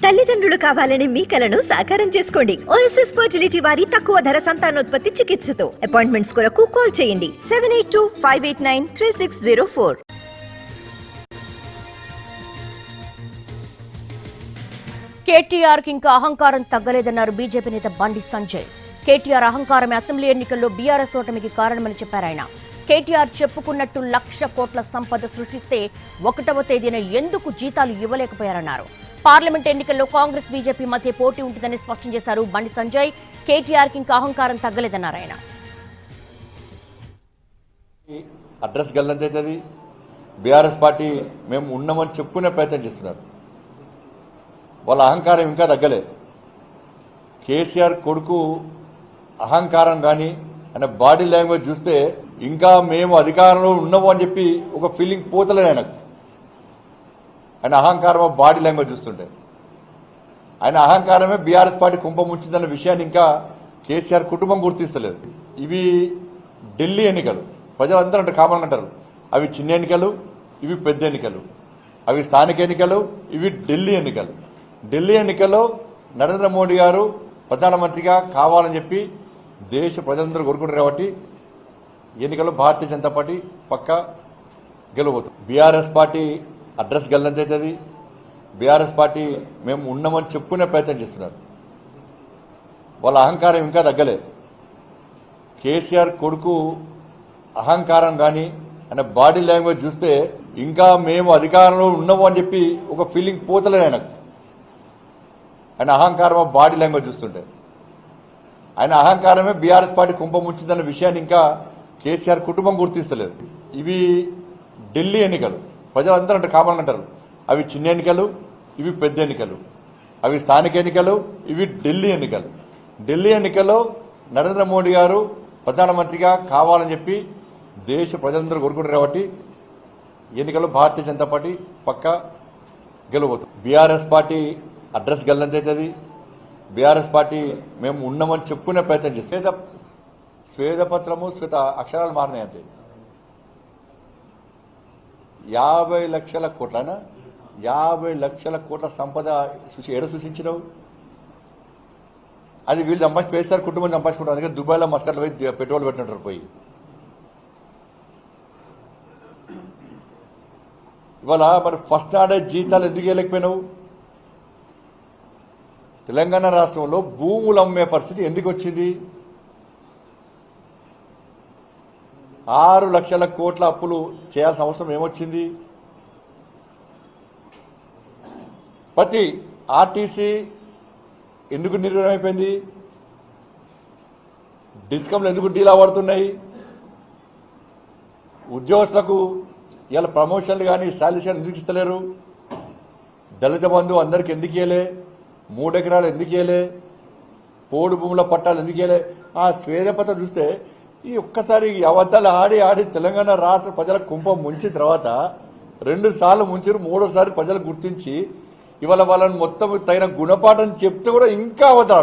తల్లిదండ్రులు కావాలని మీ కలను సాకారం చేసుకోండి. ఓఎస్ఎస్ ఫర్టిలిటీ వారి తక్కువ ధర సంతానోత్పత్తి చికిత్సతో అపాయింట్మెంట్స్ కొరకు కాల్ చేయండి 7825893604. కేటీఆర్ కి ఇంకా అహంకారం తగ్గలేదన్నారు బీజేపీ నేత బండి సంజయ్. కేటీఆర్ అహంకారమే అసెంబ్లీ ఎన్నికల్లో బీఆర్ఎస్ ఓటమికి కారణమని చెప్పారు ఆయన. కేటీఆర్ చెప్పుకున్నట్టు 1,00,000 కోట్ల సంపద సృష్టిస్తే 1వ తేదీన ఎందుకు జీతాలు ఇవ్వలేకపోయారన్నారు. పార్లమెంట్ ఎన్నికల్లో కాంగ్రెస్ బీజేపీ మధ్య పోటీ ఉంటుందని స్పష్టం చేశారు బండి సంజయ్. కేటీఆర్ కి ఇంకా అహంకారం తగ్గలేదన్నారు ఆయన. అడ్రస్ గల్లంతైతుంది. బీఆర్ఎస్ పార్టీ మేము ఉన్నామని చెప్పుకునే ప్రయత్నం చేస్తున్నారు. వాళ్ళ అహంకారం ఇంకా తగ్గలే. కేసీఆర్ కొడుకు అహంకారం కానీ ఆయన బాడీ లాంగ్వేజ్ చూస్తే ఇంకా మేము అధికారంలో ఉన్నాము అని చెప్పి ఒక ఫీలింగ్ పోతలేదు ఆయనకు. ఆయన అహంకారం బాడీ లాంగ్వేజ్ చూస్తుంటే ఆయన అహంకారమే బీఆర్ఎస్ పార్టీ కుంభముంచిందన్న విషయాన్ని ఇంకా కేసీఆర్ కుటుంబం గుర్తిస్తలేదు. ఇవి ఢిల్లీ ఎన్నికలు. ప్రజలందరూ అంటే కామన్ అంటారు అవి చిన్న ఎన్నికలు, ఇవి పెద్ద ఎన్నికలు. అవి స్థానిక ఎన్నికలు, ఇవి ఢిల్లీ ఎన్నికలు. ఢిల్లీ ఎన్నికల్లో నరేంద్ర మోడీ గారు ప్రధానమంత్రిగా కావాలని చెప్పి దేశ ప్రజలందరూ కోరుకుంటారు కాబట్టి ఎన్నికల్లో భారతీయ జనతా పార్టీ పక్కా గెలవబోతుంది. బీఆర్ఎస్ పార్టీ అడ్రస్ గల్లంతైతుంది. బీఆర్ఎస్ పార్టీ మేము ఉన్నామని చెప్పుకునే ప్రయత్నం చేస్తున్నారు. వాళ్ళ అహంకారం ఇంకా తగ్గలే. కేసీఆర్ కొడుకు అహంకారం కానీ ఆయన బాడీ లాంగ్వేజ్ చూస్తే ఇంకా మేము అధికారంలో ఉన్నాము అని చెప్పి ఒక ఫీలింగ్ పోతలేదు ఆయనకు. ఆయన అహంకారం బాడీ లాంగ్వేజ్ చూస్తుంటే ఆయన అహంకారమే బీఆర్ఎస్ పార్టీ కుంభముంచిందన్న విషయాన్ని ఇంకా కేసీఆర్ కుటుంబం గుర్తిస్తలేదు. ఇవి ఢిల్లీ ఎన్నికలు. ప్రజలందరూ అంటే కామన్ అంటారు అవి చిన్న ఎన్నికలు, ఇవి పెద్ద ఎన్నికలు. అవి స్థానిక ఎన్నికలు, ఇవి ఢిల్లీ ఎన్నికలు. ఢిల్లీ ఎన్నికల్లో నరేంద్ర మోడీ గారు ప్రధానమంత్రిగా కావాలని చెప్పి దేశ ప్రజలందరూ కోరుకుంటారు కాబట్టి ఎన్నికల్లో భారతీయ జనతా పార్టీ పక్కా గెలవబోతుంది. బీఆర్ఎస్ పార్టీ అడ్రస్ గల్లంతైతుంది. బీఆర్ఎస్ పార్టీ మేము ఉన్నామని చెప్పుకునే ప్రయత్నం చేస్తాం. స్వేదపత్రము శ్వేత అక్షరాలు మారినాయి అంతే. 50 లక్షల కోట్లనా 50 లక్షల కోట్ల సంపద ఏడ సూచించినావు? అది వీళ్ళు కేసీఆర్ కుటుంబం సంపాదించుకుంటారు. అందుకే దుబాయ్లో మస్కట్లో పోయి పెట్రోల్ పెట్టినట్టు పోయి ఇవాళ మరి ఫస్ట్ నాడే జీతాలు ఎందుకు ఇవ్వలేకపోయినావు? తెలంగాణ రాష్ట్రంలో భూములు అమ్మే పరిస్థితి ఎందుకు వచ్చింది? 6 లక్షల కోట్ల అప్పులు చేయాల్సిన అవసరం ఏమొచ్చింది? ప్రతి ఆర్టీసీ ఎందుకు నిర్వహణ అయిపోయింది? డిస్కంలు ఎందుకు డీలా పడుతున్నాయి? ఉద్యోగస్తులకు ఇలా ప్రమోషన్లు కానీ శాలరీషన్ ఎందుకు ఇస్తలేరు? దళిత బంధు అందరికి ఎందుకు ఇయ్యలే? 3 ఎకరాలు ఎందుకు ఇయ్యలే? పోడు భూముల పట్టాలు ఎందుకు ఇయ్యలే? ఆ స్వేదపత్రం చూస్తే ఈ ఒక్కసారి అబద్దాలు ఆడి ఆడి తెలంగాణ రాష్ట్ర ప్రజల కుంభం ముంచిన తర్వాత 2 సార్లు ముంచారు. 3వసారి ప్రజలు గుర్తించి ఇవాళ వాళ్ళని మొత్తం తగిన గుణపాఠం చెప్తే కూడా ఇంకా అబద్దాలు